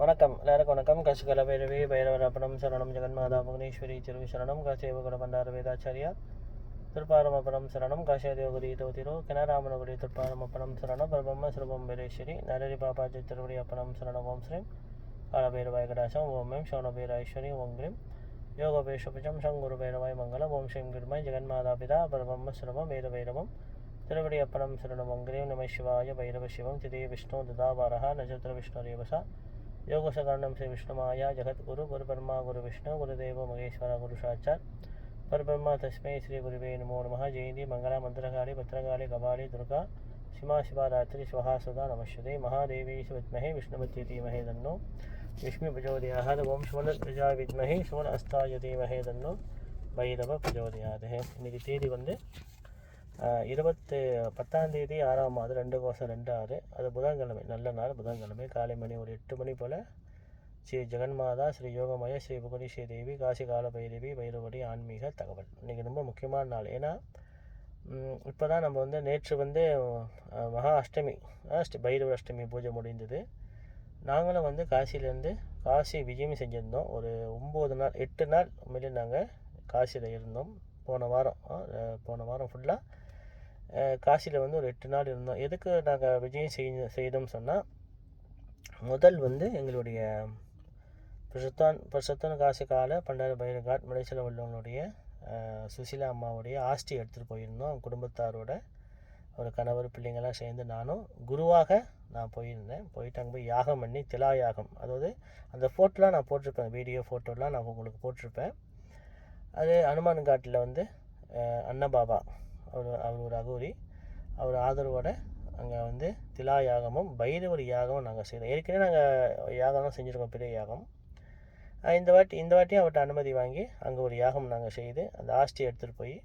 வணக்கம் எல்லாருக்கும் வணக்கம். கசுகல பைரவி பைரவரப்பணம் சரணம் ஜெகன்மாதா புவனேஸ்வரி திருவி சரணம் காசேவகுல பண்டார வேதாச்சாரியா திருப்பாரமப்பணம் சரணம் காஷாதேவகுரி தோதிரோ கிணராமனகுடி திருப்பாரமப்பணம் சரணம் பிரபம்ம சுரபம் வீரேஸ்வரி நரரி பாபாஜி திருவடி அப்பணம் சரணம் ஓம் ஸ்ரீம் காலபைரவாய் கடாசம் ஓம் மேம் சௌனபைராய்ஸ்வரி ஓம் கிரீம் யோகபேஷபஜம் சங்குரு பைரவாய் மங்கலம் ஓம் ஸ்ரீம் கிருமாய் ஜெகன்மாதா பிதா பிரபம்ம சுரபம் வீரபைரவம் திருவடி அப்பணம் சரணம் ஓம் கிரீம் நம சிவாய பைரவ சிவம் திதே விஷ்ணு ததாபாரஹ நட்சத்திர விஷ்ணு ரேவசா யோகசகரணம் ஸ்ரீ விஷ்ணுமாயா ஜகத்குரு குரு பரமா குரு விஷ்ணு குருதேவ மகேஸ்வர குரு சாட்சாத் பரபிரம்மா தஸ்மை ஸ்ரீ குருவே நமோ நமः. ஜெயந்தி மங்கள மந்திரகாளி பத்ரகாளி கபாலி துர்கா சிமா சிவாராத்திரி ஸ்வஹா சுதா நமஸ்தே. மகாதேவி வித்மஹே விஷ்ணுபத்யை தீமஹே தன்னோ விஷ்ணு பிரச்சோதயாத். ஓம் சுவனத்வஜா வித்மஹே சுவன அஸ்தாய தீமஹே தன்னோ பைரவ பிரச்சோதயாத். இன்னைக்கு தேதி வந்து 10ஆம் தேதி 6ஆம் மாதம் 2/2/26. அது புதன்கிழமை, நல்ல நாள் புதன்கிழமை. காலை மணி ஒரு 8 மணி போல் ஸ்ரீ ஜெகன்மாதா ஸ்ரீ யோகமய ஸ்ரீ புகனீஸ்வரி தேவி காசி கால பைரவி பைரவடி ஆன்மீக தகவல். இன்றைக்கி ரொம்ப முக்கியமான நாள். ஏன்னா இப்போ தான் நம்ம வந்து நேற்று வந்து மகா அஷ்டமி பைரவ அஷ்டமி பூஜை முடிந்தது. நாங்களும் வந்து காசிலேருந்து காசி விஜயம் செஞ்சுருந்தோம். ஒரு 9 நாள் 8 நாள் உண்மையிலே நாங்கள் காசியில் இருந்தோம். போன வாரம் ஃபுல்லாக காசியில் வந்து ஒரு 8 நாள் இருந்தோம். எதுக்கு நாங்கள் விஜயம் செய்தோம்னு சொன்னால், முதல் வந்து எங்களுடைய பிரசுத்தான் காசி கால பண்டார பைரவ காட் மலேசியாவில் உள்ளவங்களுடைய சுசிலா அம்மாவுடைய ஆஸ்தி எடுத்துகிட்டு போயிருந்தோம். அவங்க குடும்பத்தாரோட ஒரு கணவர் பிள்ளைங்கள்லாம் சேர்ந்து நானும் குருவாக நான் போயிருந்தேன். போயிட்டு அங்கே போய் யாகம் பண்ணி திலா யாகம், அதாவது அந்த ஃபோட்டோலாம் நான் போட்டிருப்பேன், வீடியோ ஃபோட்டோலாம் நான் உங்களுக்கு போட்டிருப்பேன். அது அனுமான் காட்டில் வந்து அன்னபாபா அவர் ஒரு அகோரி, அவர் ஆதரவோடு அங்கே வந்து திலா யாகமும் பைரவர் யாகமும் நாங்கள் செய்தோம். ஏற்கனவே நாங்கள் யாகம்லாம் செஞ்சுருக்கோம், பெரிய யாகம். இந்த வாட்டியும் அவர்கிட்ட அனுமதி வாங்கி அங்கே ஒரு யாகம் நாங்கள் செய்து அந்த ஆஸ்தியை எடுத்துகிட்டு போய்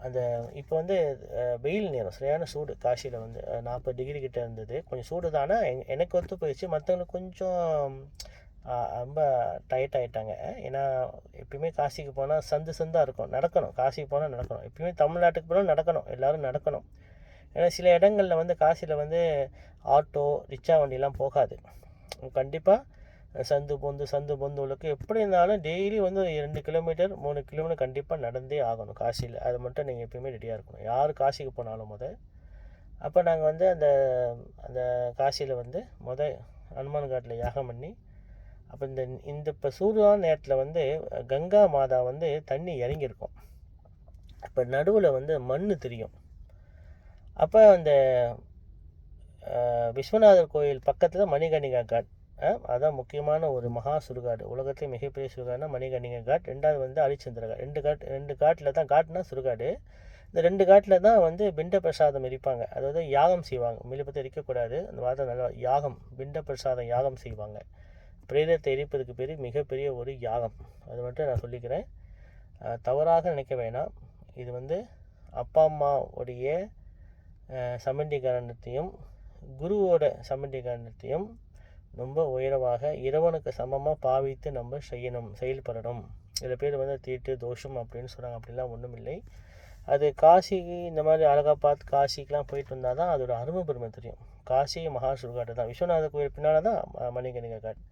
அந்த இப்போ வந்து வெயில் நேரம், சரியான சூடு. காசியில் வந்து 40 டிகிரி கிட்டே இருந்தது. கொஞ்சம் சூடு தானே, எனக்கு ஒத்து போயிடுச்சு. மற்றவங்களுக்கு கொஞ்சம் ரொம்ப டயர்ட் ஆகிட்டாங்க. ஏன்னா எப்பயுமே காசிக்கு போனால் சந்தாக இருக்கும், நடக்கணும். காசிக்கு போனால் நடக்கணும். எப்பயுமே தமிழ்நாட்டுக்கு போனால் நடக்கணும், எல்லோரும் நடக்கணும். ஏன்னா சில இடங்களில் வந்து காசியில் வந்து ஆட்டோ ரிக்ஷா வண்டிலாம் போகாது. கண்டிப்பாக சந்து பொந்துகளுக்கு எப்படி இருந்தாலும் டெய்லி வந்து 2 கிலோமீட்டர் 3 கிலோமீட்டர் கண்டிப்பாக நடந்தே ஆகணும் காசியில். அது மட்டும் நீங்கள் எப்பயுமே ரெடியாக இருக்கணும், யார் காசிக்கு போனாலும். அப்போ நாங்கள் வந்து அந்த காசியில் வந்து அனுமான் காட்டில் யாகம் பண்ணி, அப்போ இந்த இப்போ சூடான நேரத்தில் வந்து கங்கா மாதா வந்து தண்ணி இறங்கியிருக்கும். அப்போ நடுவில் வந்து மண் தெரியும். அப்போ அந்த விஸ்வநாதர் கோயில் பக்கத்தில் மணிகர்ணிகா காட், அதான் முக்கியமான ஒரு மகா சுடுகாடு. உலகத்திலே மிகப்பெரிய சுடுகாடுனா மணிகர்ணிகா காட். 2வது வந்து ஹரிச்சந்திர காட். ரெண்டு காட்டில் தான், காட்டுனா சுடுகாடு. இந்த 2 காட்டில் தான் வந்து பிண்ட பிரசாதம் எரிப்பாங்க, அதாவது யாகம் செய்வாங்க. மில்லுப்பத்தை எரிக்கக்கூடாது, அந்த வார்த்தை நல்லா யாகம், பிண்ட பிரசாதம் யாகம் செய்வாங்க. பிரேதத்தை எரிப்பதுக்கு பேர் மிகப்பெரிய ஒரு யாகம். அது மட்டும் நான் சொல்லிக்கிறேன், தவறாக நினைக்க வேணாம். இது வந்து அப்பா அம்மாவுடைய சமண்டீகரணத்தையும் குருவோட சமண்டீகரணத்தையும் ரொம்ப உயரமாக இறைவனுக்கு சமமாக பாவித்து நம்ம செயல்படணும். சில பேர் வந்து தீட்டு தோஷம் அப்படின்னு சொல்கிறாங்க. அப்படிலாம் ஒன்றும் இல்லை. அது காசி இந்த மாதிரி அழகாக பார்த்து காசிக்கெலாம் போயிட்டு வந்தால் தான் அதோட அருமை பெருமை தெரியும். காசி மகா சுடுகாடு தான், விஸ்வநாத கோயில் பின்னால் தான் மணிகர்ணிகா காட்.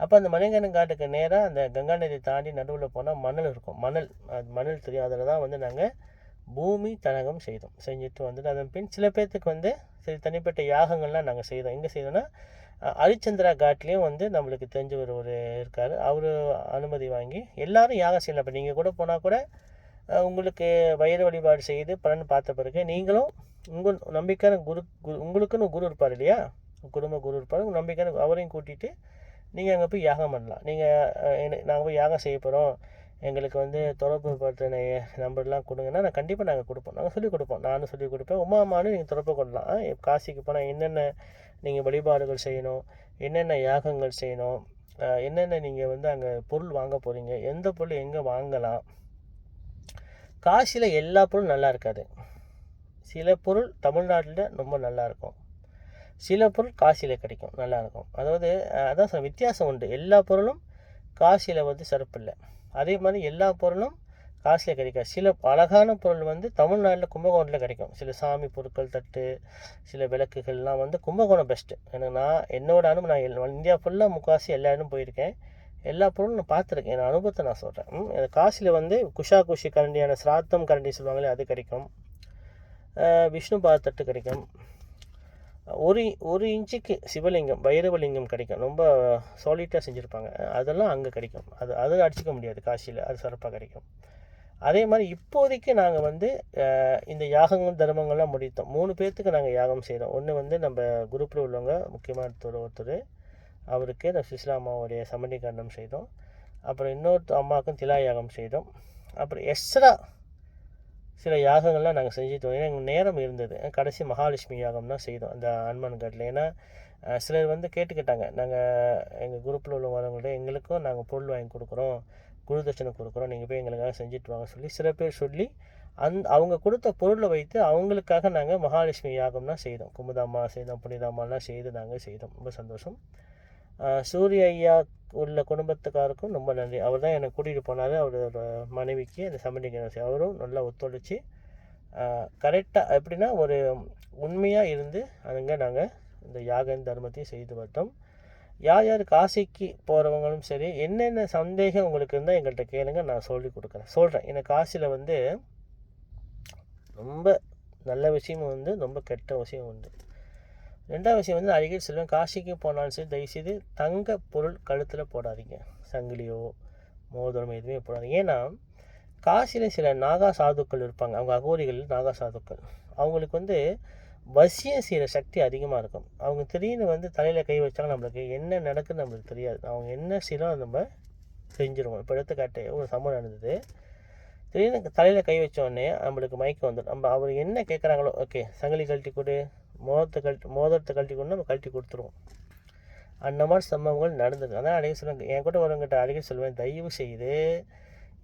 அப்போ அந்த மணிகர்ணிகா காட்டுக்கு நேராக அந்த கங்கா நதியை தாண்டி நடுவில் போனால் மணல் இருக்கும். மணல் தெரியும். அதில் தான் வந்து நாங்கள் பூமி தனகம் செஞ்சுட்டு வந்துட்டு அதன் பின் சில பேர்த்துக்கு வந்து சரி தனிப்பட்ட யாகங்கள்லாம் நாங்கள் செய்தோம். எங்கே செய்தோன்னா ஹரிச்சந்திரா காட்லேயும் வந்து நம்மளுக்கு தெரிஞ்சவர் ஒரு இருக்கார். அவர் அனுமதி வாங்கி எல்லோரும் யாகம் செய்யலாம். இப்போ நீங்கள் கூட போனால் கூட உங்களுக்கு வயிறு வழிபாடு செய்து பலன் பார்த்த பிறகு நீங்களும் உங்கள் நம்பிக்கையான உங்களுக்குன்னு குரு இருப்பார் இல்லையா, குடும்ப குரு இருப்பார், உங்கள் நம்பிக்கையான அவரையும் கூட்டிகிட்டு நீங்கள் அங்கே போய் யாகம் பண்ணலாம். நாங்கள் போய் யாகம் செய்ய போகிறோம், எங்களுக்கு வந்து தொடர்பு பற்றின நம்பர்லாம் கொடுங்கன்னா நான் கண்டிப்பாக நாங்கள் கொடுப்போம். நாங்கள் சொல்லிக் கொடுப்போம். நானும் சொல்லிக் கொடுப்பேன், உமாமானு நீங்கள் தொடர்பு கொள்ளலாம். காசிக்கு போனால் என்னென்ன நீங்கள் வழிபாடுகள் செய்யணும், என்னென்ன யாகங்கள் செய்யணும், என்னென்ன நீங்கள் வந்து அங்கே பொருள் வாங்க போகிறீங்க, எந்த பொருள் எங்கே வாங்கலாம். காசியில் எல்லா பொருளும் நல்லா இருக்காது. சில பொருள் தமிழ்நாட்டில் ரொம்ப நல்லாயிருக்கும், சில பொருள் காசியில் கிடைக்கும், நல்லாயிருக்கும். அதான் வித்தியாசம் உண்டு. எல்லா பொருளும் காசியில் வந்து சிறப்பு இல்லை. அதே மாதிரி எல்லா பொருளும் காசில் கிடைக்காது. சில அழகான பொருள் வந்து தமிழ்நாட்டில் கும்பகோணத்தில் கிடைக்கும். சில சாமி பொருட்கள், தட்டு, சில விளக்குகள்லாம் வந்து கும்பகோணம் பெஸ்ட்டு. எனக்கு என்னோட அனுபவம், நான் இந்தியா ஃபுல்லாக முக்கால்வாசி எல்லா இடமும் போயிருக்கேன். எல்லா பொருளும் நான் பார்த்துருக்கேன். என் அனுபவத்தை நான் சொல்கிறேன். காசியில் வந்து குஷி கரண்டியான சிராத்தம் கரண்டி சொல்லுவாங்களே, அது கிடைக்கும். விஷ்ணு தட்டு கிடைக்கும். ஒரு இன்ச்சுக்கு சிவலிங்கம், பைரவலிங்கம் கிடைக்கும். ரொம்ப சாலிட்டாக செஞ்சுருப்பாங்க. அதெல்லாம் அங்கே கிடைக்கும். அது அடிச்சிக்க முடியாது காசியில். அது சிறப்பாக கிடைக்கும். அதே மாதிரி இப்போதைக்கு நாங்கள் வந்து இந்த யாகங்கள் தர்மங்கள்லாம் முடித்தோம். 3 பேர்த்துக்கு நாங்கள் யாகம் செய்கிறோம். ஒன்று வந்து நம்ம குரூப்பில் உள்ளவங்க முக்கியமான ஒருத்தர், அவருக்கு நான் சுசிலா அம்மாவுடைய சமணிகரணம் செய்தோம். அப்புறம் இன்னொரு அம்மாவுக்கும் திலா யாகம் செய்தோம். அப்புறம் எக்ஸ்ட்ரா சில யாகங்கள்லாம் நாங்கள் செஞ்சுட்டோம். ஏன்னா எங்கள் நேரம் இருந்தது. கடைசி மகாலட்சுமி யாகம் தான் செய்தோம் அந்த ஹனுமான் காட்டில். ஏன்னா சிலர் வந்து கேட்டுக்கிட்டாங்க, நாங்கள் எங்கள் குரூப்பில் உள்ள வரவங்கள்ட்ட எங்களுக்கும் நாங்கள் பொருள் வாங்கி கொடுக்குறோம், குரு தட்சணை கொடுக்குறோம், நீங்கள் போய் எங்களுக்காக செஞ்சுட்டு வாங்க சொல்லி சில பேர் சொல்லி அவங்க கொடுத்த பொருளை வைத்து அவங்களுக்காக நாங்கள் மகாலட்சுமி யாகம்லாம் செய்தோம். குமுதாம்மா செய்தோம், புனிதாம்மாலாம் செய்து நாங்கள் செய்தோம். ரொம்ப சந்தோஷம். சூரிய ஐயா உள்ள குடும்பத்துக்காருக்கும் ரொம்ப நன்றி. அவர் தான் என்னை கூட்டிகிட்டு போனார். அவரோட மனைவிக்கு அந்த சமண்டிகை அவரும் நல்லா ஒத்துழைச்சி கரெக்டாக எப்படின்னா ஒரு உண்மையாக இருந்து அங்கே நாங்கள் இந்த யாக தர்மத்தையும் செய்து வந்தோம். யார் காசிக்கு போகிறவங்களும் சரி, என்னென்ன சந்தேகம் உங்களுக்கு இருந்தால் எங்கள்கிட்ட கேளுங்க, நான் சொல்கிறேன். ஏன்னா காசியில் வந்து ரொம்ப நல்ல விஷயமும் உண்டு, ரொம்ப கெட்ட விஷயம் உண்டு. 2வது விஷயம் வந்து அடிக்கடி சொல்லுவேன், காசிக்கு போனாலும் சரி தயவுசெய்து தங்க பொருள் கழுத்தில் போடாதீங்க. சங்கிலியோ மோதிரம் எதுவுமே போடாதீங்க. ஏன்னா காசியில் சில நாகா சாதுக்கள் இருப்பாங்க. அவங்க அகோரிகள் நாகா சாதுக்கள். அவங்களுக்கு வந்து வசியம் செய்கிற சக்தி அதிகமாக இருக்கும். அவங்க திடீர்னு வந்து தலையில் கை வச்சாங்க, நம்மளுக்கு என்ன நடக்குதுன்னு நம்மளுக்கு தெரியாது. அவங்க என்ன செய்யலாம் நம்ம செஞ்சுருவோம். இப்போ எடுத்துக்காட்டு ஒரு சம்பவம் நடந்தது. திடீர்னு தலையில் கை வச்சோடனே நம்மளுக்கு மயக்கம் வந்துடும். நம்ம அவர் என்ன கேட்குறாங்களோ, ஓகே சங்கிலி கழட்டி கொடு, மோதிரத்தை கழட்டி கொண்டு நம்ம கழட்டி கொடுத்துருவோம். அந்த மாதிரி சம்பவங்கள் நடந்தது. அதான் அடிக்கடி சொல்லுவேன், என் கூட வரவங்கிட்ட அடிக்கடி சொல்லுவேன், தயவு செய்து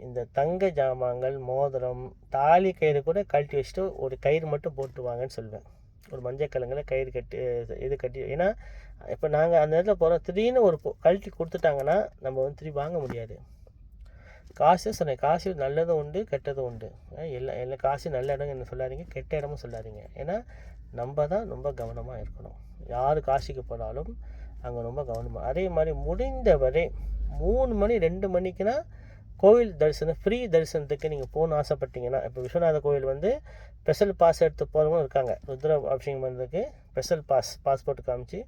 இந்த தங்க ஜாமான்கள், மோதிரம், தாலி கயிறு கூட கழட்டி வச்சுட்டு ஒரு கயிறு மட்டும் போட்டு வாங்கன்னு சொல்லுவேன். ஒரு மஞ்சள் கயிறு கட்டி. ஏன்னா இப்போ நாங்கள் அந்த இடத்துல போகிறோம், திடீர்னு ஒரு கழட்டி கொடுத்துட்டாங்கன்னா நம்ம வந்து திரும்பி வாங்க முடியாது. காசு நல்லதும் உண்டு, கெட்டதும் உண்டு. எல்லா காசு நல்ல இடம் என்ன சொல்லாதீங்க, கெட்ட இடமும் சொல்லாதீங்க. ஏன்னா நம்ம தான் ரொம்ப கவனமாக இருக்கணும். யார் காசிக்கு போனாலும் அங்கே ரொம்ப கவனமாக. அதே மாதிரி முடிந்தவரை 3 மணி 2 மணிக்குன்னா கோவில் தரிசனம், ஃப்ரீ தரிசனத்துக்கு நீங்கள் போகணுன்னு ஆசைப்பட்டீங்கன்னா, இப்போ விஸ்வநாத கோவில் வந்து ஸ்பெஷல் பாஸ் எடுத்து போகிறவங்களும் இருக்காங்க. ருத்ர அபிஷேகம் பண்ணுறதுக்கு ஸ்பெஷல் பாஸ்போர்ட் காமிச்சு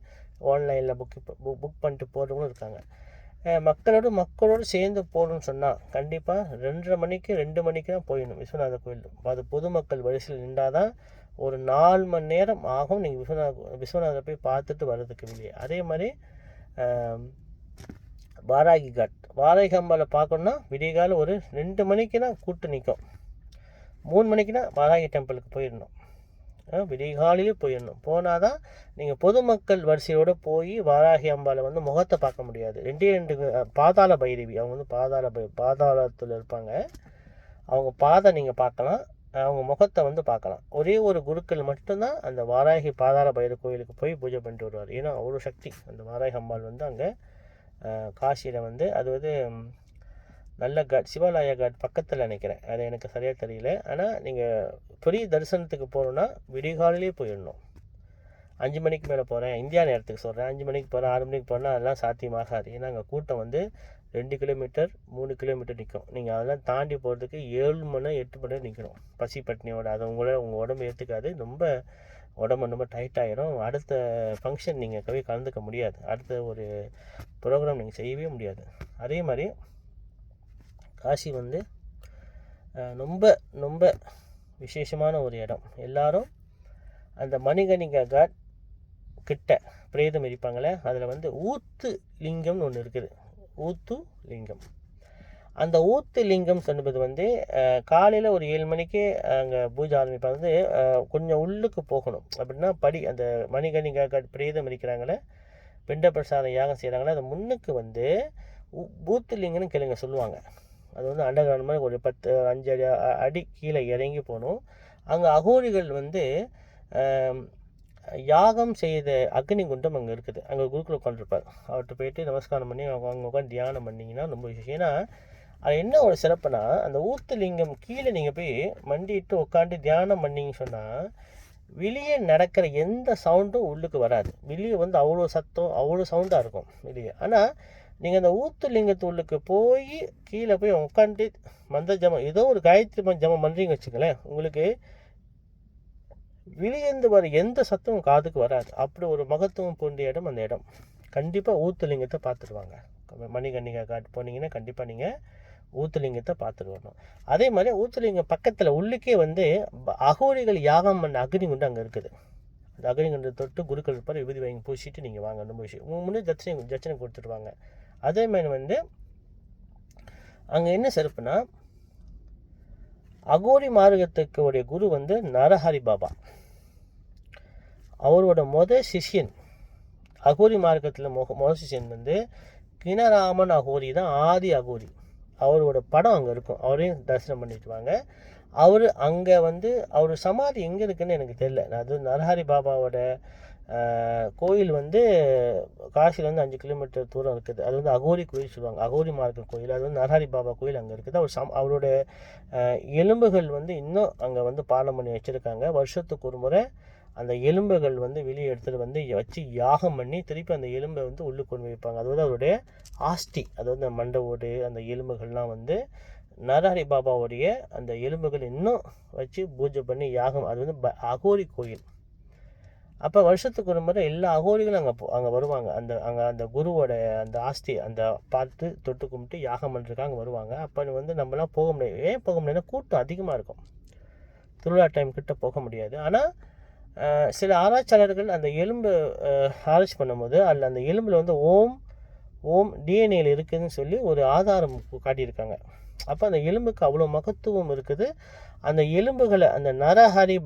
ஆன்லைனில் புக் பண்ணிட்டு போகிறவங்களும் இருக்காங்க. மக்களோடு சேர்ந்து போகணும்னு சொன்னால் கண்டிப்பாக 2 மணிக்கு தான் போயிடணும் விஸ்வநாத கோயில். அது பொதுமக்கள் வரிசையில் நின்றால் தான் ஒரு 4 மணி நேரம் ஆகும் நீங்கள் விஸ்வநாதரை போய் பார்த்துட்டு வர்றதுக்கு வெளியே. அதே மாதிரி வாராகி அம்பாவை பார்க்கணுன்னா விடியகாலம் ஒரு 2 மணிக்குனா கூட்டு நிற்கும். 3 மணிக்குனா வாராகி டெம்பிளுக்கு போயிடணும். விடிகாலையே போயிடணும். போனால் தான் நீங்கள் பொதுமக்கள் வரிசையோடு போய் வாராகி அம்பாவை வந்து முகத்தை பார்க்க முடியாது. 2 பாதாள பைரவி, அவங்க வந்து பாதாளத்தில் இருப்பாங்க. அவங்க பாதை நீங்கள் பார்க்கலாம், அவங்க முகத்தை வந்து பார்க்கலாம். ஒரே ஒரு குருக்கள் மட்டும்தான் அந்த வாராகி பாதாள பைரவ கோயிலுக்கு போய் பூஜை பண்ணிட்டு வருவார். ஏன்னா அவ்வளோ சக்தி அந்த வாராகி அம்பாள் வந்து அங்கே காசியில் வந்து. அது வந்து நல்ல சிவாலய காட் பக்கத்தில் நினைக்கிறேன், அது எனக்கு சரியாக தெரியல. ஆனால் நீங்கள் பெரிய தரிசனத்துக்கு போகணுன்னா விடிகாலையிலே போயிடணும். 5 மணிக்கு மேலே போகிறேன், இந்தியா நேரத்துக்கு சொல்கிறேன், 5 மணிக்கு போகிறேன், 6 மணிக்கு போகிறேன்னா அதெல்லாம் சாத்தியமாகாது. ஏன்னா அங்கே கூட்டம் வந்து 2 கிலோமீட்டர் 3 கிலோமீட்டர் நிற்கும். நீங்கள் அதெல்லாம் தாண்டி போகிறதுக்கு 7 மணி 8 மணி நேரம் நிற்கணும் பசி பட்டினியோட. அது உங்கள் உடம்பு ஏற்றுக்காது. உடம்பு ரொம்ப டைட்டாகிடும். அடுத்த ஃபங்க்ஷன் நீங்கள் போய் கலந்துக்க முடியாது. அடுத்த ஒரு ப்ரோக்ராம் நீங்கள் செய்யவே முடியாது. அதே மாதிரி காசி வந்து ரொம்ப விசேஷமான ஒரு இடம். எல்லாரும் அந்த மணிகர்ணிகா காட் கிட்ட பிரேதம் இருப்பாங்களே, அதில் வந்து ஊத்து லிங்கம்னு ஒன்று இருக்குது. ஊத்து லிங்கம். அந்த ஊத்து லிங்கம் சொன்னது வந்து காலையில் ஒரு 7 மணிக்கு அங்கே பூஜை ஆரம்பிப்பாங்க. வந்து கொஞ்சம் உள்ளுக்கு போகணும். அப்படின்னா அந்த மணிகர்ணிகா காட் பிரேதம் இருக்கிறாங்களே, பிண்ட பிரசாதம் யாகம் செய்கிறாங்களே, அது முன்னுக்கு வந்து ஊத்து லிங்கம்னு கேளுங்க சொல்லுவாங்க. அது வந்து அண்டர்கிரவுண்ட் மாதிரி ஒரு 5 அடி கீழே இறங்கி போகணும். அங்கே அகோரிகள் வந்து யாகம் செய்த அக்னி குண்டம் அங்கே இருக்குது. அங்கே குருக்குள்ள உட்காந்துருப்பார். அவர்கிட்ட போயிட்டு நமஸ்காரம் பண்ணி அவங்க உட்காந்து தியானம் பண்ணிங்கன்னா ரொம்ப விஷயம். ஏன்னா அது என்ன ஒரு சிறப்புனா, அந்த ஊத்துலிங்கம் கீழே நீங்கள் போய் மண்டிட்டு உட்காந்து தியானம் பண்ணிங்கன்னு சொன்னால், வெளியே நடக்கிற எந்த சவுண்டும் உள்ளுக்கு வராது. வெளியே வந்து அவ்வளோ சத்தம், அவ்வளோ சவுண்டாக இருக்கும் வெளியே. ஆனால் நீங்கள் அந்த ஊத்துலிங்கத்து உள்ளுக்கு போய் கீழே போய் உட்காந்து மந்திர ஜபம், ஏதோ ஒரு காயத்ரி ஜபம் பண்ணுறீங்க வச்சுங்களேன், உங்களுக்கு வெளியேந்து வர எந்த சத்தமும் காதுக்கு வராது. அப்படி ஒரு மகத்துவம் பொருந்திய இடம் அந்த இடம். கண்டிப்பாக ஊத்துலிங்கத்தை பார்த்துடுவாங்க. மணிகர்ணிகா காட்டு போனீங்கன்னா கண்டிப்பாக நீங்கள் ஊத்துலிங்கத்தை பார்த்துட்டு வரணும். அதே மாதிரி ஊத்துலிங்கம் பக்கத்தில் உள்ளுக்கே வந்து அகோரிகள் யாகம் பண்ண அக்னிகுண்டு அங்கே இருக்குது. அந்த அக்னிகுண்டு தொட்டு குருக்கள் இருப்பார், விபூதி வாங்கி பூசிட்டு நீங்கள் வாங்க அனுபவிச்சு முன்னே தட்சணை கொடுத்துட்டு வாங்க. அதே மாதிரி வந்து அங்கே என்ன சிறப்புனா, அகோரி மார்க்கத்துக்கு உடைய குரு வந்து நரஹரி பாபா. அவரோட சிஷ்யன் அகோரி மார்க்கத்தில் முதல் சிஷ்யன் வந்து கினராமன் அகோரி தான் ஆதி அகோரி. அவரோட படம் அங்கே இருக்கும், அவரையும் தரிசனம் பண்ணிட்டு வாங்க. அவர் அங்கே வந்து அவர் சமாதி எங்கே இருக்குன்னு எனக்கு தெரியல. அது நரஹரி பாபாவோட கோயில் வந்து காசியில் வந்து 5 கிலோமீட்டர் தூரம் இருக்குது. அது வந்து அகோரி கோயில் சொல்லுவாங்க, அகோரி மார்க்க கோயில். அது வந்து நரஹரி பாபா கோயில் அங்கே இருக்குது. அவரோட எலும்புகள் வந்து இன்னும் அங்கே வந்து பாலம் பண்ணி வச்சுருக்காங்க. வருஷத்துக்கு ஒரு முறை அந்த எலும்புகள் வந்து வெளியே எடுத்துகிட்டு வந்து வச்சு யாகம் பண்ணி திருப்பி அந்த எலும்பை வந்து உள்ளுக்கு கொண்டு வைப்பாங்க. அது வந்து அவருடைய ஆஸ்தி. அது வந்து மண்டை ஓடு அந்த எலும்புகள்லாம் வந்து நரஹரி பாபாவுடைய அந்த எலும்புகள் இன்னும் வச்சு பூஜை பண்ணி யாகம். அது வந்து அகோரி கோயில். அப்போ வருஷத்துக்கு ஒரு முறை எல்லா அகோரிகளும் அங்கே வருவாங்க. அந்த குருவோட அந்த ஆஸ்தி அந்த பார்த்து தொட்டு கும்பிட்டு யாகம் பண்ணுறதுக்காக அங்கே வருவாங்க. அப்போ வந்து நம்மளாம் போக முடியாது. ஏன் போக முடியாதுன்னா கூட்டம் அதிகமாக இருக்கும், திருவிழா டைம் கிட்ட போக முடியாது. ஆனால் சில ஆராய்ச்சியாளர்கள் அந்த எலும்பு ஆராய்ச்சி பண்ணும்போது அதில் அந்த எலும்பில் வந்து ஓம் டிஎன்ஏல இருக்குதுன்னு சொல்லி ஒரு ஆதாரம் காட்டியிருக்காங்க. அப்போ அந்த எலும்புக்கு அவ்வளோ மகத்துவம் இருக்குது. அந்த எலும்புகளை அந்த நரஹரி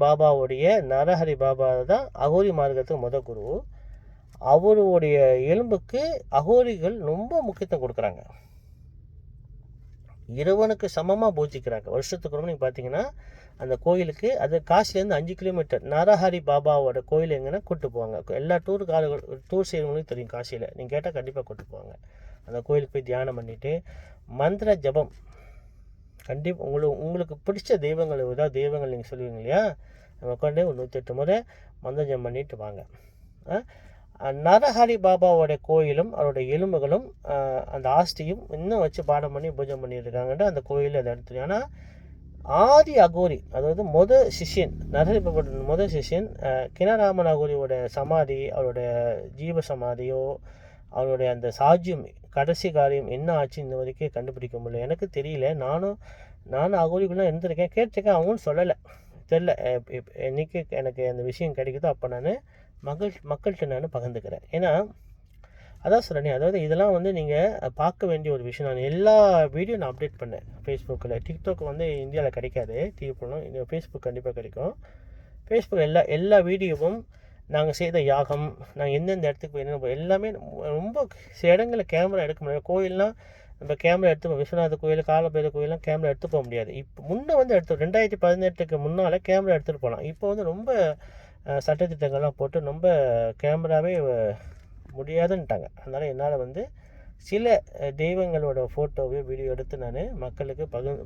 பாபா தான் அகோரி மார்க்கத்துக்கு குரு. அவருடைய எலும்புக்கு அகோரிகள் ரொம்ப முக்கியத்துவம் கொடுக்குறாங்க, இறைவனுக்கு சமமாக பூஜிக்கிறாங்க. வருஷத்துக்கு நீங்கள் பார்த்தீங்கன்னா அந்த கோயிலுக்கு, அது காசிலேருந்து 5 கிலோமீட்டர் நரஹரி பாபாவோட கோயில் எங்கன்னா கூப்பிட்டு போவாங்க. எல்லா டூர் செய்கிறவங்களுக்கும் தெரியும், காசியில் நீங்கள் கேட்டால் கண்டிப்பாக கூப்பிட்டு போவாங்க. அந்த கோயிலுக்கு போய் தியானம் பண்ணிவிட்டு மந்திர ஜபம் கண்டிப்பாக உங்களுக்கு பிடிச்ச தெய்வங்கள் ஏதாவது தெய்வங்கள் நீங்கள் சொல்லுவீங்க இல்லையா, நம்ம உட்காந்து ஒரு 108 முறை மந்திர ஜபம் பண்ணிட்டு வாங்க. நரஹரி பாபாவோட கோயிலும் அவரோட எலும்புகளும் அந்த ஆஸ்தியும் இன்னும் வச்சு பாடம் பண்ணி பூஜை பண்ணியிருக்காங்கன்ட்டு அந்த கோயில் அதை எடுத்து. ஆனால் ஆதி அகோரி, அதாவது சிஷ்யன் நரஹரி பாபாவோட சிஷ்யன் கினராமன் அகோரியோட சமாதி, அவரோட ஜீவ சமாதியோ அவருடைய அந்த சாஜ்யம் கடைசி காரியம் என்ன ஆச்சு இந்த வரைக்கும் கண்டுபிடிக்க முடியல. எனக்கு தெரியல. நானும் அகோரிக்குள்ளே இருந்திருக்கேன், கேட்டிருக்கேன், அவங்களும் சொல்லலை, தெரில. என்றைக்கு எனக்கு அந்த விஷயம் கிடைக்குதோ அப்போ நான் மக்கள்கிட்ட நான் பகிர்ந்துக்கிறேன். ஏன்னா அதான் சொல்கிறேன், அதாவது இதெல்லாம் வந்து நீங்கள் பார்க்க வேண்டிய ஒரு விஷயம். நான் எல்லா வீடியோ நான் அப்டேட் பண்ணேன் ஃபேஸ்புக்கில். டிக்டாக் வந்து இந்தியாவில் கிடைக்காது, டிவி போடணும். இந்த ஃபேஸ்புக் கண்டிப்பாக கிடைக்கும். ஃபேஸ்புக் எல்லா வீடியோவும் நாங்கள் செய்த யாகம், நாங்கள் எந்தெந்த இடத்துக்கு போய் எல்லாமே ரொம்ப சில இடங்களில் கேமரா எடுக்க முடியாது. கோயிலெலாம் நம்ம கேமரா எடுத்து விஸ்வநாத கோயில், காலபைரவர் கோயிலெலாம் கேமரா எடுத்து போக முடியாது. இப்போ முன்னே வந்து 2018 முன்னால் கேமரா எடுத்துகிட்டு போகலாம். இப்போ வந்து ரொம்ப சட்டத்திட்டங்கள்லாம் போட்டு ரொம்ப கேமராவே முடியாதுன்ட்டாங்க. அதனால் என்னால் வந்து சில தெய்வங்களோட ஃபோட்டோவையோ வீடியோ எடுத்து நான் மக்களுக்கு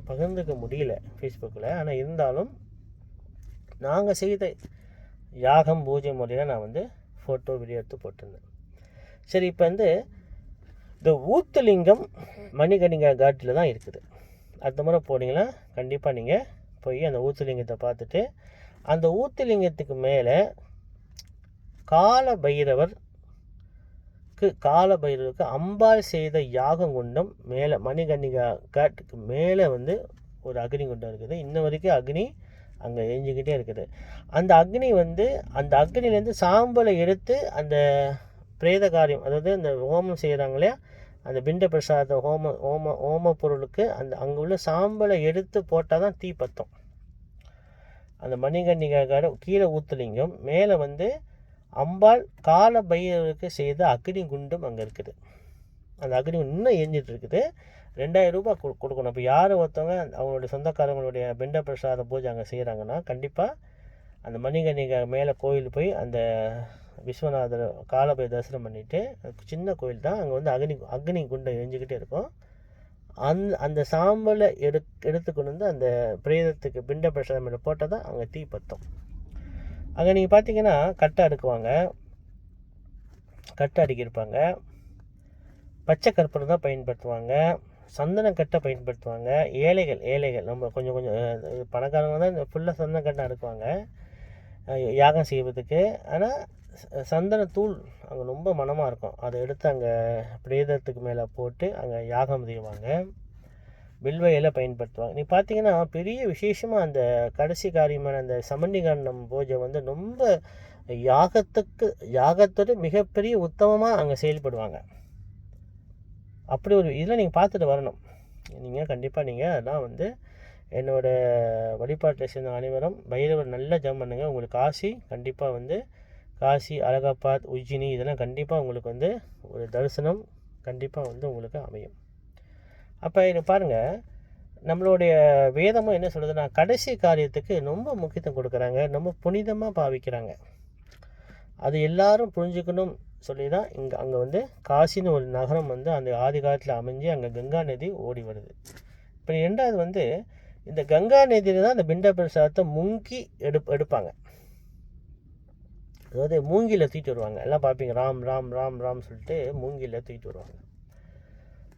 பகிர்ந்துக்க முடியல ஃபேஸ்புக்கில். ஆனால் இருந்தாலும் நாங்கள் செய்த யாகம் பூஜை முறையில் நான் வந்து ஃபோட்டோ வீடியோ எடுத்து போட்டிருந்தேன். சரி, இப்போ வந்து இந்த ஊத்துலிங்கம் மணிகர்ணிகா காட்டில் தான் இருக்குது. அடுத்த முறை போனீங்கன்னா கண்டிப்பாக நீங்கள் போய் அந்த ஊத்துலிங்கத்தை பார்த்துட்டு, அந்த ஊத்துலிங்கத்துக்கு மேலே காலபைரவருக்கு அம்பாள் செய்த யாகம் குண்டம் மேலே மணிகர்ணிகா காட்டுக்கு மேலே வந்து ஒரு அக்னி குண்டம் இருக்குது. இன்ன வரைக்கும் அக்னி அங்கே எரிஞ்சிக்கிட்டே இருக்குது. அந்த அக்னி வந்து அந்த அக்னிலேருந்து சாம்பலை எடுத்து அந்த பிரேத காரியம், அதாவது அந்த ஹோமம் செய்கிறாங்க இல்லையா, அந்த பிண்ட பிரசாத ஹோம பொருளுக்கு அங்கே உள்ள சாம்பலை எடுத்து போட்டால் தான் தீ பற்றும். அந்த மணிகர்ணிகா கீழே ஊத்துலிங்கம், மேலே வந்து அம்பாள் காலபைரவருக்கு செய்த அக்னி குண்டம் அங்கே இருக்குது. அந்த அக்னி இன்னும் எரிஞ்சிட்டு இருக்குது. 2000 ரூபாய் கொடுக்கணும். இப்போ யார் ஒருத்தவங்க அவங்களுடைய சொந்தக்காரங்களுடைய பிண்ட பிரசாத பூஜை அங்கே செய்கிறாங்கன்னா கண்டிப்பாக அந்த மணிகர்ணிகா மேலே கோயில் போய் அந்த விஸ்வநாதர் காலபைரவர் தரிசனம் பண்ணிவிட்டு, சின்ன கோயில் தான், அங்கே வந்து அக்னி குண்டம் எரிஞ்சிக்கிட்டே இருக்கும். அந்த சாம்பலை எடுத்துக்கொண்டு வந்து அந்த பிரேதத்துக்கு பிண்ட பிரசாதம் மேலே போட்டால் தான் அங்கே தீ பற்றும். அங்கே நீங்கள் பார்த்தீங்கன்னா கட்டை அடுக்குவாங்க, கட்டை அடுக்கியிருப்பாங்க, பச்சை கற்பூரம் தான் பயன்படுத்துவாங்க, சந்தனக்கட்டை பயன்படுத்துவாங்க. ஏழைகள் நம்ம கொஞ்சம் பணக்காரங்க தான் ஃபுல்லாக சந்தனக்கட்டை அடுக்குவாங்க யாகம் செய்வதுக்கு. ஆனால் சந்தனத்தூள் அங்கே ரொம்ப மனமாக இருக்கும், அதை எடுத்து அங்கே பிரேதத்துக்கு மேலே போட்டு அங்கே யாகம் செய்வாங்க. வில்வ இலை பயன்படுத்துவாங்க. நீ பார்த்தீங்கன்னா பெரிய விசேஷமாக அந்த கடைசி காரியமான அந்த சமண்டிகாண்டம் பூஜை வந்து ரொம்ப யாகத்தோட மிகப்பெரிய உத்தமமாக அங்கே செயல்படுவாங்க. அப்படி ஒரு இதில் நீங்கள் பார்த்துட்டு வரணும். நீங்கள் கண்டிப்பாக நீங்கள் அதான் வந்து என்னோடய வழிபாட்டில் சேர்ந்த அனைவரும் பைரவர் நல்ல ஜெபம் பண்ணுங்கள். உங்களுக்கு காசி கண்டிப்பாக வந்து காசி, அலகாபாத், உஜ்ஜினி இதெல்லாம் கண்டிப்பாக உங்களுக்கு வந்து ஒரு தரிசனம் கண்டிப்பாக வந்து உங்களுக்கு அமையும். அப்போ இது பாருங்கள், நம்மளுடைய வேதமும் என்ன சொல்லுதுன்னா கடைசி காரியத்துக்கு ரொம்ப முக்கியத்துவம் கொடுக்குறாங்க, ரொம்ப புனிதமாக பாவிக்கிறாங்க. அது எல்லாரும் புரிஞ்சுக்கணும் சொல்லி தான் அங்கே வந்து காசின்னு ஒரு நகரம் வந்து அந்த ஆதி காலத்தில் அமைஞ்சு அங்கே கங்கா நதி ஓடி வருது. இப்போ ரெண்டாவது வந்து இந்த கங்கா நதியில் தான் அந்த பிண்ட பிரசாதத்தை முங்கி எடுப்பாங்க. அதாவது மூங்கியில் தூக்கிட்டு வருவாங்க. எல்லாம் பார்ப்பீங்க, ராம் ராம் ராம் ராம் சொல்லிட்டு மூங்கியில் தூக்கிட்டு வருவாங்க.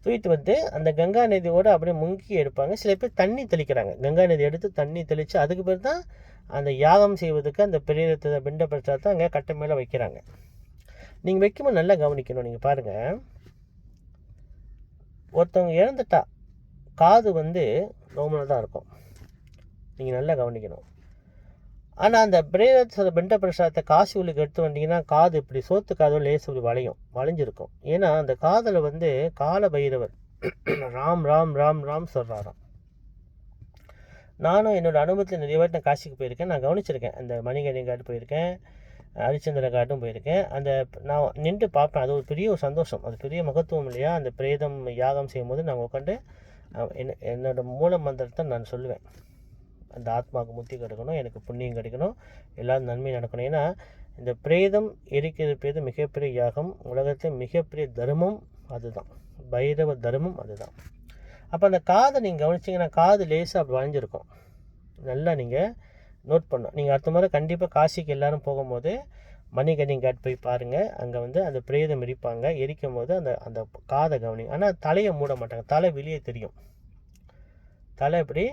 தூக்கிட்டு வந்து அந்த கங்கா நதியோடு அப்படியே முங்கி எடுப்பாங்க. சில பேர் தண்ணி தெளிக்கிறாங்க, கங்கா நதி எடுத்து தண்ணி தெளித்து அதுக்கு பேர் தான் அந்த யாகம் செய்வதுக்கு அந்த பிரேதத்தை பிண்ட பிரசாதத்தை அங்கே கட்டை மேலே வைக்கிறாங்க. நீங்கள் வைக்கும்போது நல்லா கவனிக்கணும். நீங்கள் பாருங்கள், ஒருத்தவங்க இறந்துட்டா காது வந்து நார்மலாக தான் இருக்கும், நீங்கள் நல்லா கவனிக்கணும். ஆனால் அந்த பிரேதத்தோட பிண்ட பிரசாதத்தை காசி உள்ளுக்கு எடுத்து வந்தீங்கன்னா காது இப்படி சோத்து காதோ லேசு இப்படி வளைஞ்சிருக்கும். ஏன்னா அந்த காதில் வந்து கால பைரவர் ராம் ராம் ராம் ராம் சொல்கிறாராம். நானும் என்னோடய அனுபவத்தில் நிறைய வாட்டி நான் காசிக்கு போயிருக்கேன், நான் கவனிச்சிருக்கேன். அந்த மணிகண்டன் காட்டு போயிருக்கேன், ஹரிச்சந்திர காட்டும் போயிருக்கேன். அந்த நான் நின்று பார்ப்பேன், அது ஒரு பெரிய ஒரு சந்தோஷம், அது பெரிய மகத்துவம் இல்லையா? அந்த பிரேதம் யாகம் செய்யும் போது நான் உட்காந்து என்னோடய மூல மந்திரத்தை நான் சொல்லுவேன். அந்த ஆத்மாவுக்கு முத்தி கிடைக்கணும், எனக்கு புண்ணியம் கிடைக்கணும், எல்லோரும் நன்மை நடக்கணும். ஏன்னா இந்த பிரேதம் எரிக்கிறது மிகப்பெரிய யாகம், உலகத்தில் மிகப்பெரிய தர்மம் அதுதான், பைரவ தர்மம் அதுதான். அப்போ அந்த காதை நீங்கள் கவனிச்சிங்கன்னா காது லேசாக அப்படி வளைஞ்சிருக்கும். நல்லா நீங்கள் நோட் பண்ணணும். நீங்கள் அடுத்த முறை கண்டிப்பாக காசிக்கு எல்லோரும் போகும்போது மணிகண்டன் காட் போய் பாருங்கள். அங்கே வந்து அந்த பிரேதம் எரிப்பாங்க, எரிக்கும் போது அந்த காதை கவனிங்க. ஆனால் தலையை மூட மாட்டாங்க, தலை வெளியே தெரியும், தலை இப்படி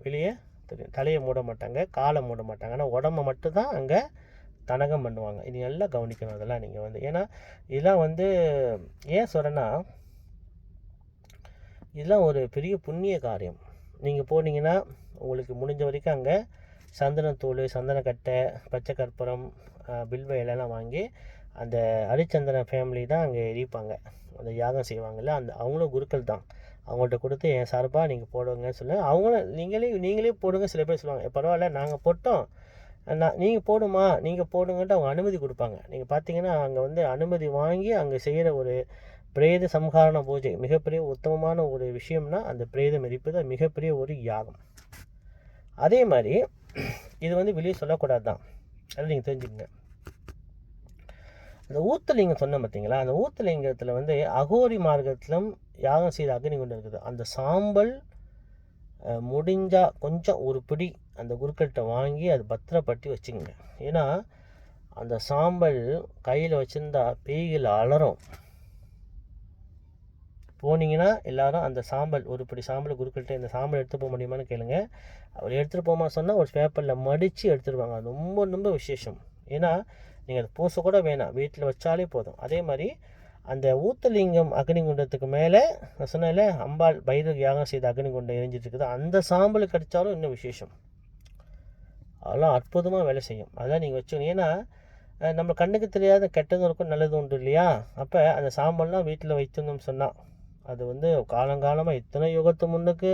வெளியே தெரியும், தலையை மூட மாட்டாங்க, காலை மூட மாட்டாங்க. ஆனால் உடம்பை மட்டும்தான் அங்கே தனகம் பண்ணுவாங்க. இது நல்லா கவனிக்கணும். அதெல்லாம் நீங்கள் வந்து ஏன்னா இதெல்லாம் வந்து ஏன் சொல்கிறேன்னா இதெல்லாம் ஒரு பெரிய புண்ணிய காரியம். நீங்கள் போனீங்கன்னா உங்களுக்கு முடிஞ்ச வரைக்கும் அங்கே சந்தனத்தூள், சந்தனக்கட்டை, பச்சை கற்பூரம், பில்வ இலையெல்லாம் வாங்கி அந்த ஹரிச்சந்திரன் ஃபேமிலி தான் அங்கே எரிப்பாங்க, அந்த யாகம் செய்வாங்கள்ல, அந்த அவங்களும் குருக்கள் தான். அவங்கள்ட்ட கொடுத்து என் சார்பாக நீங்கள் போடுங்கன்னு சொல்லுங்கள். அவங்களும் நீங்களே போடுங்க. சில பேர் சொல்லுவாங்க பரவாயில்ல நாங்கள் போட்டோம், நீங்கள் போடுங்கன்ட்டு அவங்க அனுமதி கொடுப்பாங்க. நீங்கள் பார்த்தீங்கன்னா அங்கே வந்து அனுமதி வாங்கி அங்கே செய்கிற ஒரு பிரேத சம்ஹாரண பூஜை மிகப்பெரிய உத்தமமான ஒரு விஷயம்னா அந்த பிரேதம் எரிப்பது மிகப்பெரிய ஒரு யாகம். அதே மாதிரி இது வந்து வெளியே சொல்லக்கூடாது தான், அதை நீங்கள் தெரிஞ்சுக்கங்க. அந்த ஊத்தலிங்கம் சொன்ன பார்த்தீங்களா, அந்த ஊத்தலிங்கத்தில் வந்து அகோரி மார்க்கத்திலும் யாகம் செய்த அக்னி கொண்டு இருக்குது. அந்த சாம்பல் முடிஞ்சால் கொஞ்சம் ஒரு பிடி அந்த குருக்கள்கிட்ட வாங்கி அது பத்திரப்பட்டி வச்சுக்கோங்க. ஏன்னா அந்த சாம்பல் கையில் வச்சுருந்தா பேய்கள் அலறும். போனீங்கன்னா எல்லோரும் அந்த சாம்பல் ஒரு பிடி சாம்பல் குருக்கள்கிட்ட இந்த சாம்பல் எடுத்துகிட்டு போக முடியுமான்னு கேளுங்க. அவர் எடுத்துகிட்டு போமா சொன்னால் ஒரு பேப்பரில் மடித்து எடுத்துருவாங்க. அது ரொம்ப ரொம்ப விசேஷம். ஏன்னா நீங்கள் அதை பூச கூட வேணாம், வீட்டில் வச்சாலே போதும். அதே மாதிரி அந்த ஊத்தலிங்கம் அக்னிகுண்டத்துக்கு மேலே நான் சொன்னால அம்பாள் பைரவ யாகம் செய்த அக்னிகுண்டம் எரிஞ்சிட்டு இருக்குது, அந்த சாம்பல் கிடைச்சாலும் இன்னும் விசேஷம். அதெல்லாம் அற்புதமாக வேலை செய்யும். அதெல்லாம் நீங்கள் வச்சுக்கணும். ஏன்னா நம்ம கண்ணுக்கு தெரியாத கெட்டதும் இருக்கும் நல்லதும் உண்டு இல்லையா? அப்போ அந்த சாம்பல்லாம் வீட்டில் வைத்திருந்தோம்னு சொன்னால் அது வந்து காலங்காலமாக இத்தனை யுகத்து முன்னுக்கு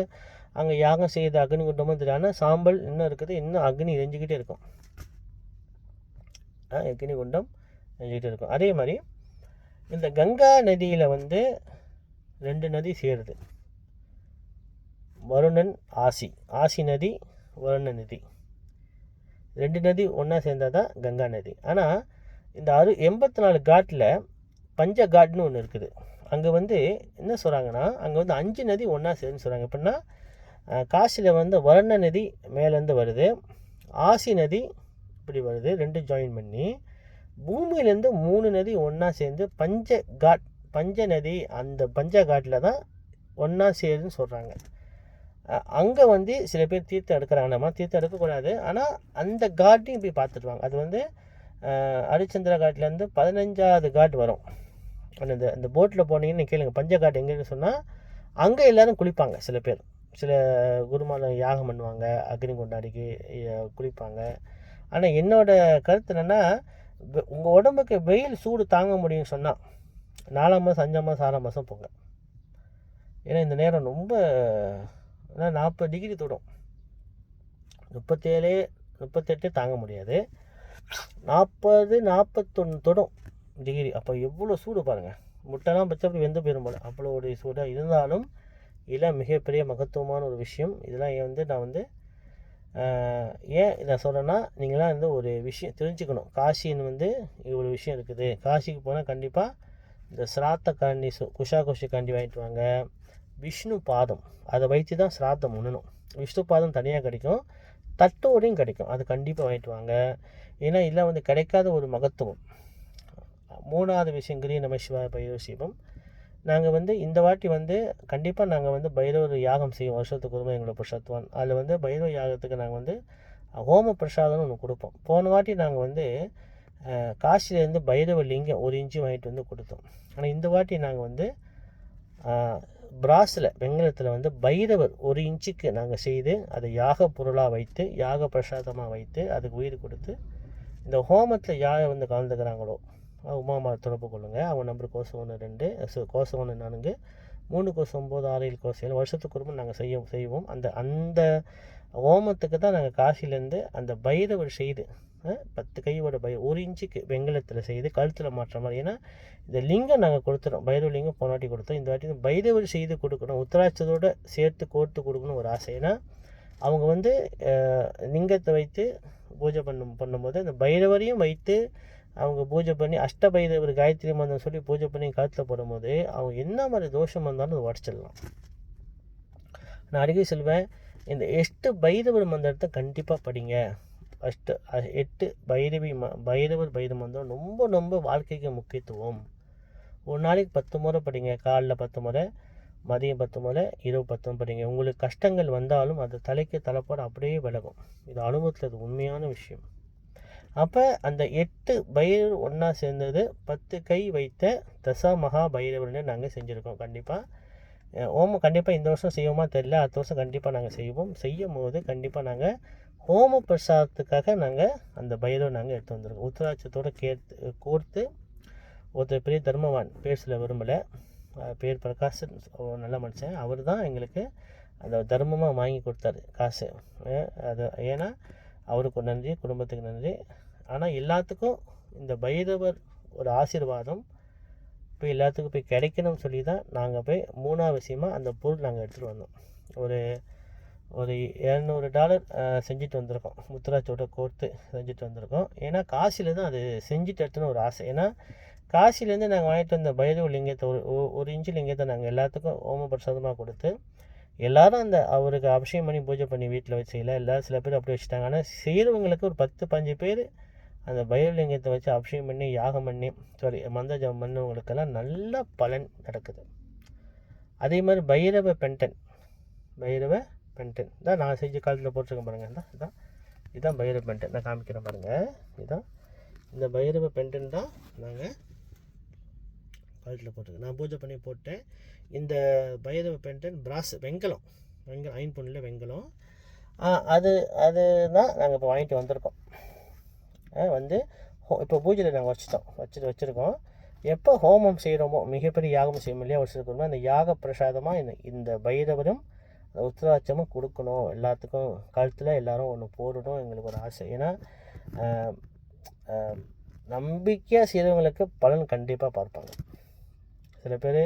அங்கே யாகம் செய்த அக்னிகுண்டமும் தெரியும். ஆனால் சாம்பல் இன்னும் இருக்குது, இன்னும் அக்னி எரிஞ்சிக்கிட்டே இருக்கும், அக்னிகுண்டம் எரிஞ்சிக்கிட்டே இருக்கும். அதே மாதிரி இந்த கங்கா நதியில் வந்து 2 நதி சேருது, வருணன் ஆசி நதி, வருண நதி, 2 நதி ஒன்றா சேர்ந்தால் தான் கங்கா நதி. ஆனால் இந்த 84 காட்டில் பஞ்ச காட்னு ஒன்று இருக்குது. அங்கே வந்து என்ன சொல்கிறாங்கன்னா, அங்கே வந்து 5 நதி ஒன்றா சேருன்னு சொல்கிறாங்க. எப்படின்னா காசியில் வந்து வர்ண நதி மேலேருந்து வருது, ஆசி நதி இப்படி வருது, 2 ஜாயின் பண்ணி பூமியிலேருந்து 3 நதி ஒன்றா சேர்ந்து பஞ்ச நதி, அந்த பஞ்ச காட்டில் தான் ஒன்றா சேருன்னு சொல்கிறாங்க. அங்கே வந்து சில பேர் தீர்த்தம் எடுக்கிறாங்க. நம்ம தீர்த்தம் எடுக்கக்கூடாது, ஆனால் அந்த காட்டையும் போய் பார்த்துடுவாங்க. அது வந்து ஹரிச்சந்திர காட்லேருந்து 15வது காட் வரும். இந்த போட்டில் போனீங்கன்னு கேளுங்க, பஞ்ச காட் எங்கேன்னு சொன்னால் அங்கே எல்லோரும் குளிப்பாங்க. சில பேர் சில குருமால யாகம் பண்ணுவாங்க, அக்னி கொண்டாடிக்கு குளிப்பாங்க. ஆனால் என்னோடய கருத்து என்னென்னா, உங்கள் உடம்புக்கு வெயில் சூடு தாங்க முடியும்னு சொன்னால் 4ஆம் மாதம் 5ஆம் மாதம் 6ஆம் மாதம் போங்க. ஏன்னா இந்த நேரம் ரொம்ப 40 டிகிரி தொடும். 37 38 தாங்க முடியாது, 40 41 தொடும் டிகிரி. அப்போ எவ்வளோ சூடு பாருங்கள். முட்டைலாம் பச்சை வெந்து போயிடும் போல, அவ்வளோ ஒரு சூடாக இருந்தாலும் இதெல்லாம் மிகப்பெரிய மகத்துவமான ஒரு விஷயம். இதெல்லாம் வந்து நான் வந்து ஏன் இதை சொல்கிறேன்னா, நீங்களாம் வந்து ஒரு விஷயம் தெரிஞ்சுக்கணும். காசின்னு வந்து இவ்வளோ விஷயம் இருக்குது. காசிக்கு போனால் கண்டிப்பாக இந்த சிராத்த கரண்டி குஷி கண்டி வாங்கிட்டு வாங்க. விஷ்ணு பாதம் அதை வைத்து தான் சிராத்தம் உண்ணணும். விஷ்ணு பாதம் தனியாக கிடைக்கும், தட்டோடையும் கிடைக்கும். அது கண்டிப்பாக வாங்கிட்டு வாங்க. ஏன்னா இதெல்லாம் வந்து கிடைக்காத ஒரு மகத்துவம். 3வது விஷயம் கிரி நம சிவாய பைரவ சிவம். நாங்கள் வந்து இந்த வாட்டி வந்து கண்டிப்பாக நாங்கள் வந்து பைரவர் யாகம் செய்வோம். வருஷத்துக்கு ஒருமை எங்களோட புருஷத்துவான். அதில் வந்து பைரவ யாகத்துக்கு நாங்கள் வந்து ஹோம பிரசாதம்னு ஒன்று கொடுப்போம். போன வாட்டி நாங்கள் வந்து காசிலேருந்து பைரவ லிங்கம் 1 இன்ச்சு வாங்கிட்டு வந்து கொடுத்தோம். ஆனால் இந்த வாட்டி நாங்கள் வந்து பிராஸில் வெங்கலத்தில் வந்து பைரவர் 1 இன்ச்சுக்கு நாங்கள் செய்து அதை யாக பொருளாக வைத்து, யாக பிரசாதமாக வைத்து, அதுக்கு உயிர் கொடுத்து, இந்த ஹோமத்தில் யாரை வந்து கலந்துக்கிறாங்களோ உமாமா தொடர்பு கொள்ளுங்கள். அவங்க நம்பர் கோசம் 12 கோசம் 14 3 கோசம் 9 6 7 கோசம் 7 வருஷத்துக்கு ஒருமுறை நாங்கள் செய்வோம். அந்த ஹோமத்துக்கு தான் நாங்கள் காசிலேருந்து அந்த பைரவர் செய்து 10 கையோட 1 இன்ச்சுக்கு வெங்கலத்தில் செய்து கழுத்தில் மாற்ற மாதிரி. ஏன்னா இந்த லிங்கம் நாங்கள் கொடுத்துறோம், பைரவ லிங்கம் போன வாட்டி கொடுத்தோம். இந்த வாட்டி பைரவர் செய்து கொடுக்கணும், உத்தராட்சத்தோடு சேர்த்து கோர்த்து கொடுக்கணும் ஒரு ஆசை. ஏன்னா அவங்க வந்து லிங்கத்தை வைத்து பூஜை பண்ணும்போது அந்த பைரவரையும் வைத்து அவங்க பூஜை பண்ணி அஷ்டபைரவர் காயத்ரி மந்திரம் சொல்லி பூஜை பண்ணி கழுத்தில் போடும்போது அவங்க என்ன மாதிரி தோஷம் வந்தாலும் அதை உடச்சிடலாம். நான் அடிக்கடி சொல்வேன், இந்த 8 பைரவர் மந்திரத்தை கண்டிப்பாக படிங்க. 8 பைரவர் மந்திரம் ரொம்ப ரொம்ப வாழ்க்கைக்கு முக்கியத்துவம். ஒரு நாளைக்கு 10 முறை படிங்க. காலைல 10 முறை, மதியம் 10 முறை, இரவு 10 முறை படிங்க. உங்களுக்கு கஷ்டங்கள் வந்தாலும் அது தலைக்கு தலைப்பாடு அப்படியே விலகும். இது அனுபவத்தில் அது உண்மையான விஷயம். அப்போ அந்த 8 பைரவர் ஒன்றா சேர்ந்தது 10 கை வைத்த தசா மகா பைரவர்னு நாங்கள் செஞ்சுருக்கோம். கண்டிப்பாக ஹோமம் கண்டிப்பாக இந்த வருஷம் செய்வோமா தெரியல, அடுத்த வருஷம் கண்டிப்பாக நாங்கள் செய்யும் போது கண்டிப்பாக நாங்கள் ஹோம பிரசாதத்துக்காக நாங்கள் அந்த பைரவர் நாங்கள் எடுத்து வந்திருக்கோம். உத்தராட்சத்தோடு கோர்த்து ஒருத்தர் பெரிய தர்மவான், பேர் சொல்ல விரும்பலை, பேர் பிரகாஷன், நல்ல மனுஷன். அவர் தான் எங்களுக்கு அந்த தர்மமாக வாங்கி கொடுத்தாரு காசு. அது ஏன்னா அவருக்கு நன்றி, குடும்பத்துக்கு நன்றி. ஆனால் எல்லாத்துக்கும் இந்த பைரவர் ஒரு ஆசீர்வாதம் போய் எல்லாத்துக்கும் போய் கிடைக்கணும்னு சொல்லி தான் நாங்கள் போய் 3வது விஷயமாக அந்த பொருள் நாங்கள் எடுத்துகிட்டு வந்தோம். ஒரு $200 செஞ்சுட்டு வந்திருக்கோம். முத்துராட்சோட கோர்த்து செஞ்சுட்டு வந்திருக்கோம். ஏன்னா காசியில் தான் அது செஞ்சுட்டு எடுத்துன்னு ஒரு ஆசை. ஏன்னா காசிலேருந்து நாங்கள் வாங்கிட்டு வந்த பைரவ லிங்கத்தை 1 இன்ச்சு லிங்கத்தை நாங்கள் எல்லாத்துக்கும் ஹோம பிரசாதமாக கொடுத்து எல்லோரும் அந்த அவருக்கு அபிஷேகம் பண்ணி பூஜை பண்ணி வீட்டில் வச்சு எல்லோரும் சில பேர் அப்படி வச்சுட்டாங்க. ஆனால் செய்கிறவங்களுக்கு ஒரு 10-15 பேர் அந்த பைரவலிங்கத்தை வச்சு அபிஷேகம் பண்ணி யாகம் பண்ணி மந்திர ஜபம் பண்ணவங்களுக்கெல்லாம் நல்ல பலன் நடக்குது. அதே மாதிரி பைரவ பென்டன் தான் நான் செஞ்சு காலத்தில் போட்டிருக்கேன் பாருங்கள். இதுதான் பைரவ பென்டன், நான் காமிக்கிறேன் பாருங்கள். இதுதான் இந்த பைரவ பென்டன் தான் நாங்கள் கழுத்தில் போட்டிருக்கேன். நான் பூஜை பண்ணி போட்டேன். இந்த பைரவ பென்டன் பிராஸ் வெங்கலம் அயன் பொண்ணில் வெங்கலம், அது தான் நாங்கள் இப்போ வாங்கிட்டு வந்திருக்கோம். வந்து இப்போ பூஜையில் நாங்கள் வச்சுருக்கோம். எப்போ ஹோமம் செய்கிறோமோ, மிகப்பெரிய யாகம் செய்யும் இல்லையா வருஷத்துக்கு, அந்த யாக பிரசாதமாக இந்த பைரவரும் உத்தராட்சமும் கொடுக்கணும். எல்லாத்துக்கும் கழுத்தில் எல்லோரும் ஒன்று போடணும் எங்களுக்கு ஒரு ஆசை. ஏன்னா நம்பிக்கையாக செய்கிறவங்களுக்கு பலன் கண்டிப்பாக பார்ப்பாங்க. சில பேர்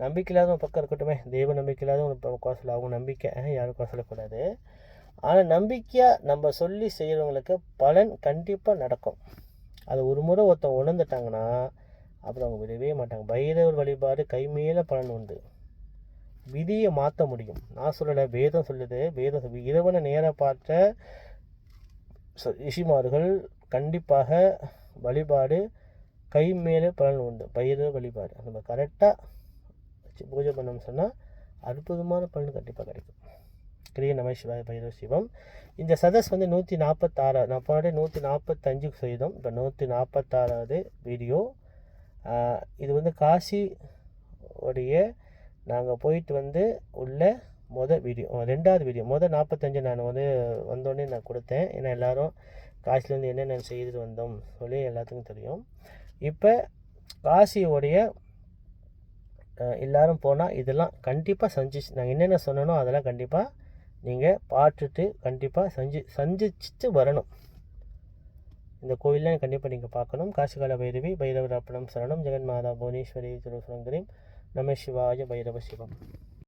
நம்பிக்கை இல்லாத பக்கம் இருக்கட்டுமே, தெய்வ நம்பிக்கை இல்லாத ஒரு கோசல், அவங்க நம்பிக்கை யாரும் கோசலக்கூடாது. ஆனால் நம்பிக்கையாக நம்ம சொல்லி செய்கிறவங்களுக்கு பலன் கண்டிப்பாக நடக்கும். அது ஒரு முறை ஒருத்தவங்க உணர்ந்துட்டாங்கன்னா அப்புறம் அவங்க விடவே மாட்டாங்க. பைரவர் வழிபாடு கை மேலே பலன் உண்டு. விதியை மாற்ற முடியும். நான் சொல்லலை, வேதம் சொல்லுது. வேதம் இறைவனை நேராக பார்த்த ரிஷிமார்கள் கண்டிப்பாக வழிபாடு கை மேலே பலன் உண்டு. பைரவ வழிபாடு நம்ம கரெக்டாக பூஜை பண்ணோம்னு சொன்னால் அற்புதமான பலன் கண்டிப்பாக கிடைக்கும். கிரிய நம சிவாய பைரவ சிவம். இந்த சதஸ் வந்து 146, நான் போனாடி 145 செய்தோம். இப்போ 146வது வீடியோ. இது வந்து காசி உடைய நாங்கள் போயிட்டு வந்து உள்ள வீடியோ, 2வது வீடியோ. 45 நான் வந்து வந்தோடனே நான் கொடுத்தேன். ஏன்னா எல்லோரும் காசிலேருந்து என்னென்ன செய்துட்டு வந்தோம் சொல்லி எல்லாத்துக்கும் தெரியும். இப்போ காசியோடைய எல்லோரும் போனால் இதெல்லாம் கண்டிப்பாக நாங்கள் என்னென்ன சொன்னனோ அதெல்லாம் கண்டிப்பாக நீங்கள் பார்த்துட்டு கண்டிப்பாக சந்திச்சுட்டு வரணும். இந்த கோயிலில் கண்டிப்பாக நீங்கள் பார்க்கணும். காசிகால பைரவி, பைரவர் அப்படம் சரணம், ஜெகன்மாதா புவனேஸ்வரி திருசுரங்கரி, நம சிவாய பைரவ சிவம்.